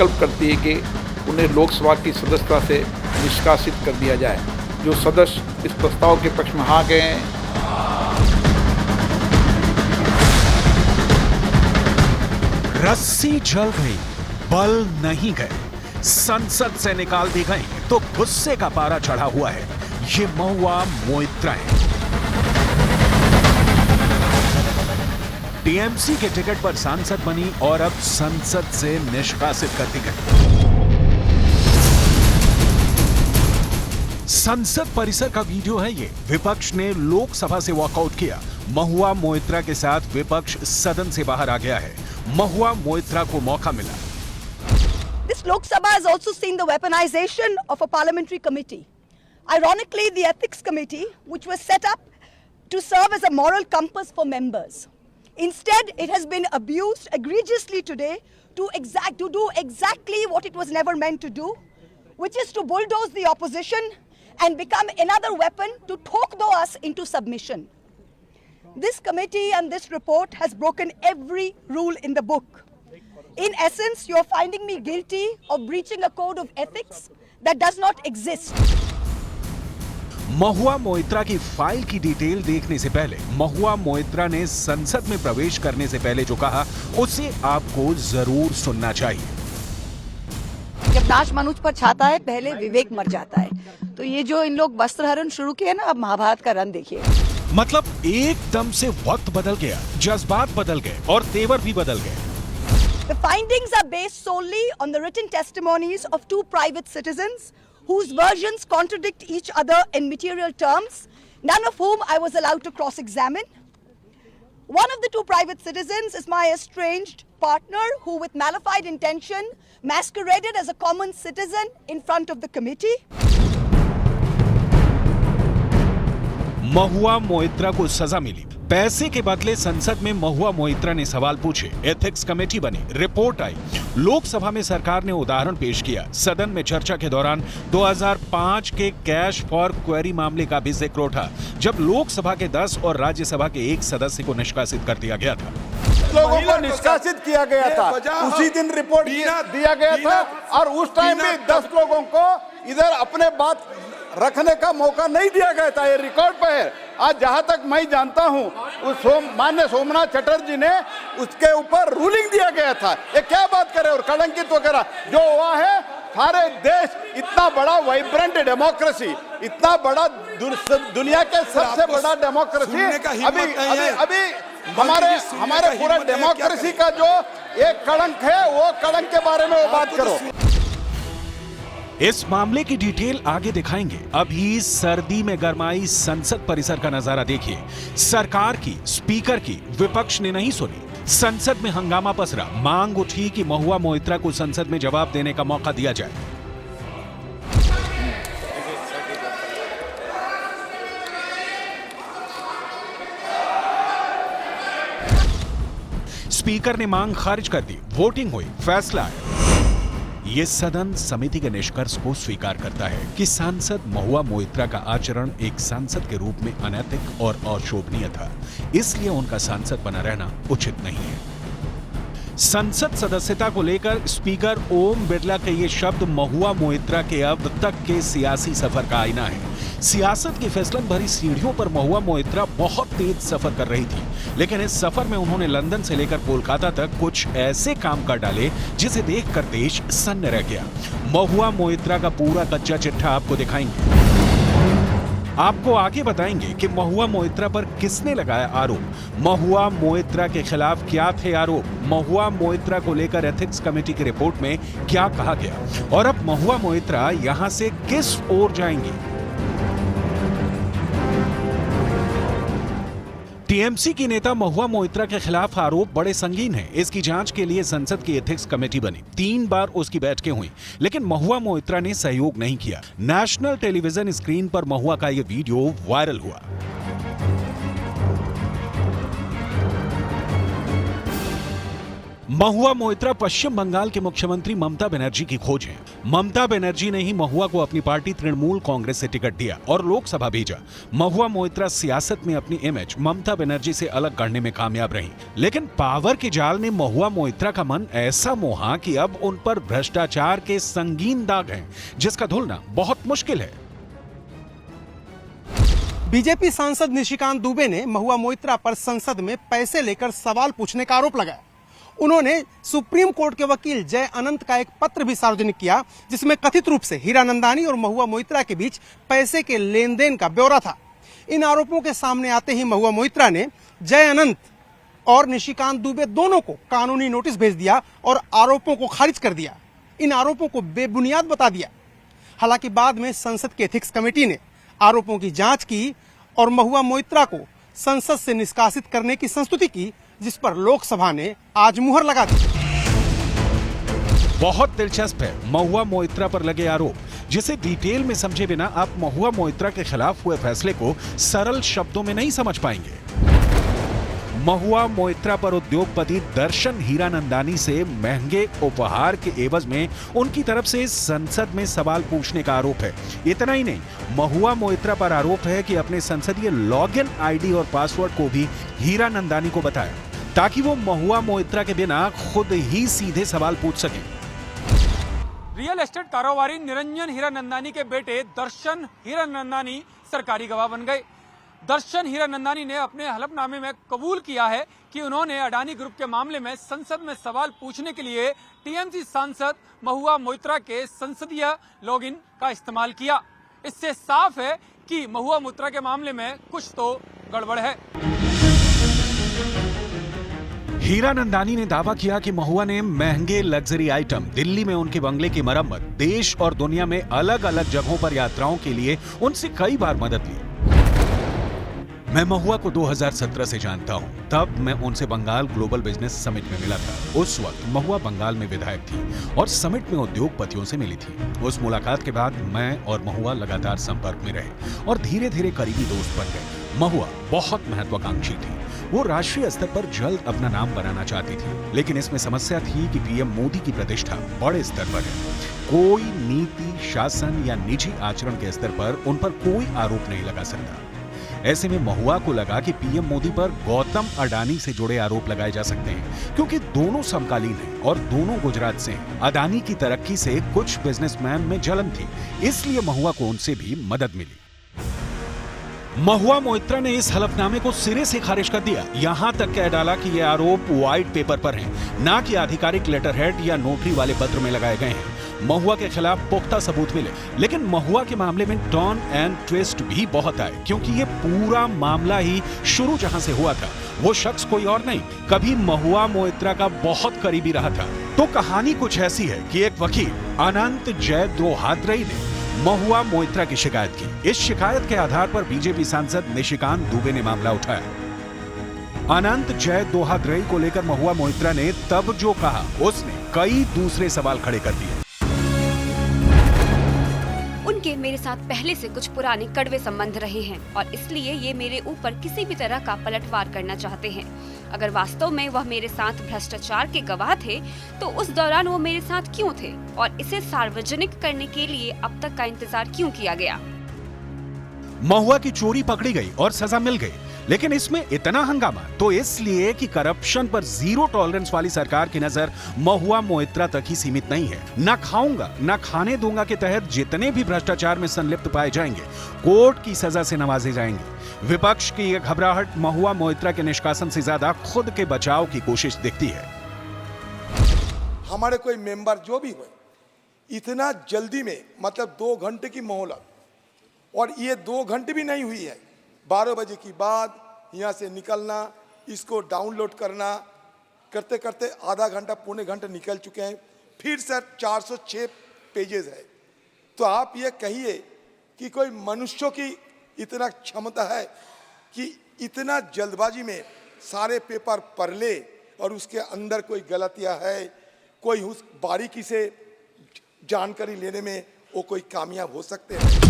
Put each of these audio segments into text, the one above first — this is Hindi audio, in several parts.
विकल्प करती है कि उन्हें लोकसभा की सदस्यता से निष्कासित कर दिया जाए। जो सदस्य इस प्रस्ताव के पक्ष में हाँ गए हैं, रस्सी जल गई, बल नहीं गए, संसद से निकाल दी गई तो गुस्से का पारा चढ़ा हुआ है। ये महुआ मोइत्रा है। टीएमसी के टिकट पर सांसद बनी और अब संसद से निष्कासित कर दी गई। संसद परिसर का वीडियो है ये। विपक्ष ने लोकसभा से वॉकआउट किया। महुआ मोइत्रा के साथ विपक्ष सदन से बाहर आ गया है। महुआ मोइत्रा को मौका मिला। This Lok Sabha has also seen the weaponization of a parliamentary committee. Ironically, the Ethics Committee, which was set up to serve as a moral compass for members. Instead, it has been abused egregiously today to do exactly what it was never meant to do, which is to bulldoze the opposition and become another weapon to talk us into submission. This committee and this report has broken every rule in the book. In essence, you are finding me guilty of breaching a code of ethics that does not exist. Mahua Moitra की फाइल की डिटेल देखने से पहले महुआ मोइत्रा ने संसद में प्रवेश करने से पहले जो कहा उसे आपको जरूर सुनना चाहिए। जब नाश मनुज पर छाता है, पहले विवेक मर जाता है। तो ये जो इन लोग वस्त्र हरण शुरू किए ना, अब महाभारत का रन देखिए। मतलब एकदम से वक्त बदल गया, जज्बात बदल गए और तेवर भी बदल गए। The findings are based solely on the written testimonies of two private citizens whose versions contradict each other in material terms, none of whom I was allowed to cross-examine. One of the two private citizens is my estranged partner who, with malified intention, masqueraded as a common citizen in front of the committee. Mahua Moitra को सजा मिली। पैसे के बदले संसद में महुआ मोइत्रा ने सवाल पूछे। एथिक्स कमेटी बनी, रिपोर्ट आई। लोकसभा में सरकार ने उदाहरण पेश किया। सदन में चर्चा के दौरान 2005 के कैश फॉर क्वेरी मामले का भी जिक्र उठा, जब लोकसभा के 10 और राज्यसभा के 1 सदस्य को निष्कासित कर दिया गया था। लोगों को निष्कासित किया गया था, उसी दिन रिपोर्ट दिया गया था और उस टाइम भी 10 लोगों को इधर अपने बात रखने का मौका नहीं दिया गया था। ये रिकॉर्ड पे है। आज जहां तक मैं जानता हूं, उस माननीय सोमनाथ चटर्जी ने उसके ऊपर रूलिंग दिया गया था। ये क्या बात करे और कलंकित वगैरह जो हुआ है। सारे देश, इतना बड़ा वाइब्रेंट डेमोक्रेसी, इतना बड़ा दुनिया के सबसे बड़ा डेमोक्रेसी, अभी हमारे पूरा डेमोक्रेसी का जो एक कलंक है, वो कलंक के बारे में वो बात करो। इस मामले की डिटेल आगे दिखाएंगे। अभी सर्दी में गरमाई संसद परिसर का नजारा देखिए। सरकार की, स्पीकर की विपक्ष ने नहीं सुनी। संसद में हंगामा पसरा। मांग उठी कि महुआ मोइत्रा को संसद में जवाब देने का मौका दिया जाए। स्पीकर ने मांग खारिज कर दी। वोटिंग हुई, फैसला आया। ये सदन समिति के निष्कर्ष को स्वीकार करता है कि सांसद महुआ मोइत्रा का आचरण एक सांसद के रूप में अनैतिक और अशोभनीय था, इसलिए उनका सांसद बना रहना उचित नहीं है। संसद सदस्यता को लेकर स्पीकर ओम बिरला के ये शब्द महुआ मोइत्रा के अब तक के सियासी सफर का आईना है। सियासत की फिसलन भरी सीढ़ियों पर महुआ मोइत्रा बहुत तेज सफर कर रही थी, लेकिन इस सफर में उन्होंने लंदन से लेकर कोलकाता तक कुछ ऐसे काम कर डाले जिसे देखकर देश सन्न रह गया। महुआ मोइत्रा का पूरा कच्चा चिट्ठा आपको दिखाएंगे। आपको आगे बताएंगे कि महुआ मोइत्रा पर किसने लगाया आरोप, महुआ मोइत्रा के खिलाफ क्या थे आरोप, महुआ मोइत्रा को लेकर एथिक्स कमेटी की रिपोर्ट में क्या कहा गया और अब महुआ मोइत्रा यहां से किस ओर जाएंगी। टीएमसी की नेता महुआ मोइत्रा के खिलाफ आरोप बड़े संगीन हैं। इसकी जांच के लिए संसद की एथिक्स कमेटी बनी। 3 बार उसकी बैठकें हुई, लेकिन महुआ मोइत्रा ने सहयोग नहीं किया। नेशनल टेलीविजन स्क्रीन पर महुआ का यह वीडियो वायरल हुआ। महुआ मोइत्रा पश्चिम बंगाल के मुख्यमंत्री ममता बनर्जी की खोज है। ममता बनर्जी ने ही महुआ को अपनी पार्टी तृणमूल कांग्रेस से टिकट दिया और लोकसभा भेजा। महुआ मोइत्रा सियासत में अपनी इमेज ममता बनर्जी से अलग करने में कामयाब रही, लेकिन पावर के जाल ने महुआ मोइत्रा का मन ऐसा मोहा कि अब उन पर भ्रष्टाचार के संगीन दाग हैं, जिसका धुलना बहुत मुश्किल है। बीजेपी सांसद निशिकांत दुबे ने महुआ मोइत्रा पर संसद में पैसे लेकर सवाल पूछने का आरोप लगाया। उन्होंने सुप्रीम कोर्ट के वकील जय अनंत का एक पत्र भी सार्वजनिक किया, जिसमें कथित रूप से हीरानंदानी और महुआ मोइत्रा के बीच पैसे के लेन देन का ब्यौरा था। इन आरोपों के सामने आते ही महुआ मोइत्रा ने जय अनंत और निशिकांत दुबे दोनों को कानूनी नोटिस भेज दिया और आरोपों को खारिज कर दिया। इन आरोपों को बेबुनियाद बता दिया। हालांकि बाद में संसद की एथिक्स कमेटी ने आरोपों की जांच की और महुआ मोइत्रा को संसद से निष्कासित करने की संस्तुति की, जिस पर लोकसभा ने आज मुहर लगा दी। बहुत दिलचस्प है महुआ मोइत्रा पर लगे आरोप, जिसे डिटेल में समझे बिना आप महुआ मोइत्रा के खिलाफ हुए फैसले को सरल शब्दों में नहीं समझ पाएंगे। महुआ मोइत्रा पर उद्योगपति दर्शन हीरानंदानी से महंगे उपहार के एवज में उनकी तरफ से संसद में सवाल पूछने का आरोप है। इतना ही नहीं, महुआ मोइत्रा पर आरोप है कि अपने संसदीय लॉगिन आईडी और पासवर्ड को भी हीरानंदानी को बताया, ताकि वो महुआ मोइत्रा के बिना खुद ही सीधे सवाल पूछ सके। रियल एस्टेट कारोबारी निरंजन हीरानंदानी के बेटे दर्शन हीरानंदानी सरकारी गवाह बन गए। दर्शन हीरानंदानी ने अपने हलफनामे में कबूल किया है कि उन्होंने अडानी ग्रुप के मामले में संसद में सवाल पूछने के लिए टीएमसी सांसद महुआ मोइत्रा के संसदीय लॉगिन का इस्तेमाल किया। इससे साफ है कि महुआ मोइत्रा के मामले में कुछ तो गड़बड़ है। हीरानंदानी ने दावा किया कि महुआ ने महंगे लग्जरी आइटम, दिल्ली में उनके बंगले की मरम्मत, देश और दुनिया में अलग अलग जगहों पर यात्राओं के लिए उनसे कई बार मदद ली। मैं महुआ को 2017 से जानता हूं, तब मैं उनसे बंगाल ग्लोबल बिजनेस समिट में मिला था। उस वक्त महुआ बंगाल में विधायक थी और समिट में उद्योगपतियों से मिली थी। उस मुलाकात के बाद मैं और महुआ लगातार संपर्क में रहे और धीरे धीरे करीबी दोस्त बन गए। महुआ बहुत महत्वाकांक्षी थी। वो राष्ट्रीय स्तर पर जल्द अपना नाम बनाना चाहती थी, लेकिन इसमें समस्या थी कि पीएम मोदी की प्रतिष्ठा बड़े स्तर पर है। कोई नीति, शासन या निजी आचरण के स्तर पर उन पर कोई आरोप नहीं लगा सकता। ऐसे में महुआ को लगा कि पीएम मोदी पर गौतम अडानी से जुड़े आरोप लगाए जा सकते हैं, क्योंकि दोनों समकालीन हैं और दोनों गुजरात से हैं। अडानी की तरक्की से कुछ बिजनेसमैन में जलन थी, इसलिए महुआ को उनसे भी मदद मिली। महुआ मोइत्रा ने इस हलफनामे को सिरे से खारिज कर दिया। यहां तक कह डाला कि ये आरोप व्हाइट पेपर पर हैं, ना कि आधिकारिक लेटर हेड या नोटरी वाले पत्र में लगाए गए हैं। महुआ के खिलाफ पुख्ता सबूत मिले, लेकिन महुआ के मामले में टर्न एंड ट्विस्ट भी बहुत आए, क्योंकि ये पूरा मामला ही शुरू जहां से हुआ था, वो शख्स कोई और नहीं, कभी महुआ मोइत्रा का बहुत करीबी रहा था। तो कहानी कुछ ऐसी है कि एक वकील अनंत जयदोहाद्रई ने महुआ मोइत्रा की शिकायत की। इस शिकायत के आधार पर बीजेपी सांसद निशिकांत दुबे ने मामला उठाया। अनंत जयदोहाद्रई को लेकर महुआ मोइत्रा ने तब जो कहा, उसने कई दूसरे सवाल खड़े कर दिए। उनके मेरे साथ पहले से कुछ पुराने कड़वे संबंध रहे हैं और इसलिए ये मेरे ऊपर किसी भी तरह का पलटवार करना चाहते हैं। अगर वास्तव में वह मेरे साथ भ्रष्टाचार के गवाह थे, तो उस दौरान वो मेरे साथ क्यों थे और इसे सार्वजनिक करने के लिए अब तक का इंतजार क्यों किया गया? महुआ की चोरी पकड़ी गई और सजा मिल गई, लेकिन इसमें इतना हंगामा तो इसलिए कि करप्शन पर जीरो टॉलरेंस वाली सरकार की नजर महुआ मोइत्रा तक ही सीमित नहीं है। ना खाऊंगा ना खाने दूंगा के तहत जितने भी भ्रष्टाचार में संलिप्त पाए जाएंगे, कोर्ट की सजा से नवाजे जाएंगे। विपक्ष की यह घबराहट महुआ मोइत्रा के निष्कासन से ज्यादा खुद के बचाव की कोशिश दिखती है। हमारे कोई मेंबर जो भी हो, इतना जल्दी में, मतलब 2 घंटे की मोहलत, और ये 2 घंटे भी नहीं हुई है। 12 बजे के बाद यहाँ से निकलना, इसको डाउनलोड करना, करते करते आधा घंटा पौने घंटा निकल चुके हैं। फिर सर 406 पेजेस है। तो आप ये कहिए कि कोई मनुष्यों की इतना क्षमता है कि इतना जल्दबाजी में सारे पेपर पढ़ ले और उसके अंदर कोई गलतियां है, कोई उस बारीकी से जानकारी लेने में वो कोई कामयाब हो सकते हैं।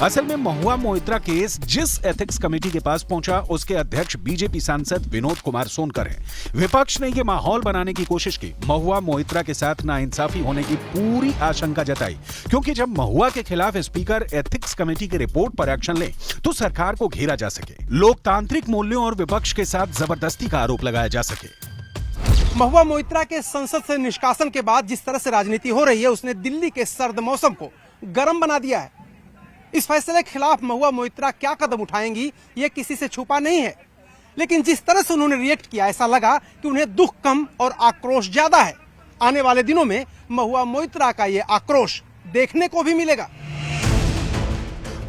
असल में महुआ मोइत्रा केस जिस एथिक्स कमेटी के पास पहुंचा उसके अध्यक्ष बीजेपी सांसद विनोद कुमार सोनकर हैं। विपक्ष ने ये माहौल बनाने की कोशिश की, महुआ मोइत्रा के साथ नाइंसाफी होने की पूरी आशंका जताई, क्योंकि जब महुआ के खिलाफ स्पीकर एथिक्स कमेटी की रिपोर्ट पर एक्शन ले तो सरकार को घेरा जा सके, लोकतांत्रिक मूल्यों और विपक्ष के साथ जबरदस्ती का आरोप लगाया जा सके। महुआ मोइत्रा के संसद से निष्कासन के बाद जिस तरह से राजनीति हो रही है उसने दिल्ली के सर्द मौसम को गर्म बना दिया है। इस फैसले के खिलाफ महुआ मोइत्रा क्या कदम उठाएंगी ये किसी से छुपा नहीं है, लेकिन जिस तरह से उन्होंने रिएक्ट किया ऐसा लगा कि उन्हें दुख कम और आक्रोश ज्यादा है। आने वाले दिनों में महुआ मोइत्रा का ये आक्रोश देखने को भी मिलेगा।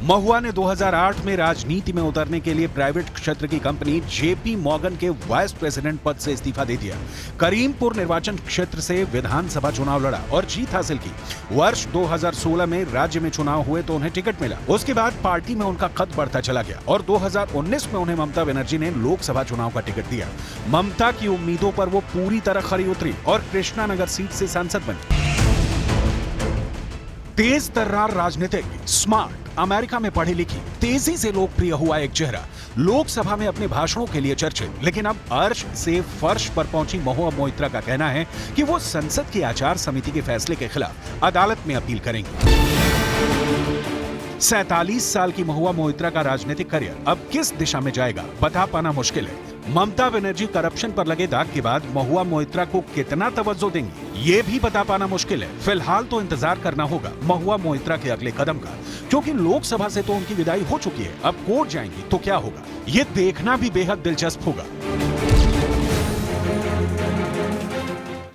महुआ ने 2008 में राजनीति में उतरने के लिए प्राइवेट क्षेत्र की कंपनी जेपी मॉर्गन के वाइस प्रेसिडेंट पद से इस्तीफा दे दिया। करीमपुर निर्वाचन क्षेत्र से विधानसभा चुनाव लड़ा और जीत हासिल की। वर्ष 2016 में राज्य में चुनाव हुए तो उन्हें टिकट मिला। उसके बाद पार्टी में उनका कद बढ़ता चला गया और 2019 में उन्हें ममता बनर्जी ने लोकसभा चुनाव का टिकट दिया। ममता की उम्मीदों पर वो पूरी तरह खरी उतरी और कृष्णानगर सीट से सांसद बनी। तेज तर्रार राजनीतिक, स्मार्ट, अमेरिका में पढ़ी लिखी, तेजी से लोकप्रिय हुआ एक चेहरा, लोकसभा में अपने भाषणों के लिए चर्चित, लेकिन अब अर्श से फर्श पर पहुंची महुआ मोइत्रा का कहना है कि वो संसद की आचार समिति के फैसले के खिलाफ अदालत में अपील करेंगे। 47 साल की महुआ मोइत्रा का राजनीतिक करियर अब किस दिशा में जाएगा बता पाना मुश्किल है। ममता बनर्जी करप्शन पर लगे दाग के बाद महुआ मोइत्रा को कितना तवज्जो देंगी ये भी बता पाना मुश्किल है। फिलहाल तो इंतजार करना होगा महुआ मोइत्रा के अगले कदम का, क्योंकि लोकसभा से तो उनकी विदाई हो चुकी है। अब कोर्ट जाएंगी तो क्या होगा ये देखना भी बेहद दिलचस्प होगा।